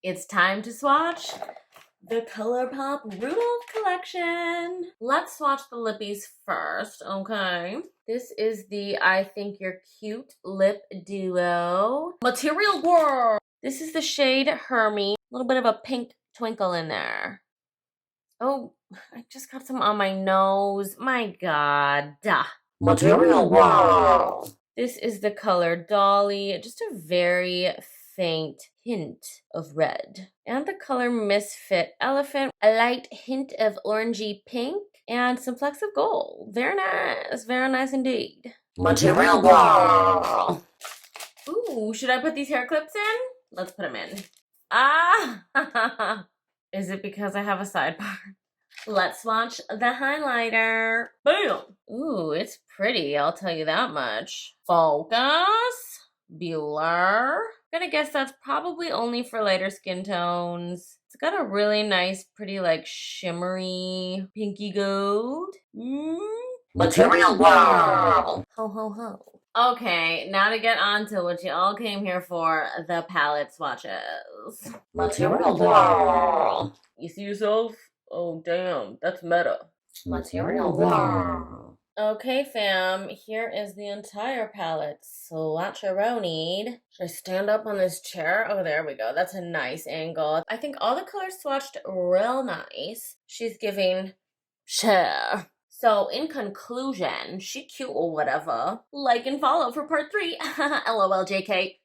It's time to swatch the ColourPop Rudolph collection. Let's swatch the lippies first, okay? This is the I Think You're Cute Lip Duo. Material Girl! This is the shade Hermie. A little bit of a pink twinkle in there. Oh, I just got some on my nose. My God. Material Girl! This is the color Dolly. Just a very faint hint of red. And the color Misfit Elephant. A light hint of orangey pink. And some flecks of gold. Very nice indeed. Material Girl! Ooh, should I put these hair clips in? Let's put them in. Ah! Is it because I have a sidebar? Let's swatch the highlighter. Bam! Ooh, it's pretty, I'll tell you that much. Focus. Blur. I'm gonna guess that's probably only for lighter skin tones. It's got a really nice, pretty, like, shimmery pinky gold. Material Girl! Ho, ho, ho. Okay, now to get on to what you all came here for, the palette swatches. Material Girl! You see yourself? Oh, damn, that's meta. Material Girl! Okay, fam, here is the entire palette. Swatcheroni. Should I stand up on this chair? Oh, there we go. That's a nice angle. I think all the colors swatched real nice. She's giving share. So, in conclusion, she cute or whatever. Like and follow for part 3. LOL, JK.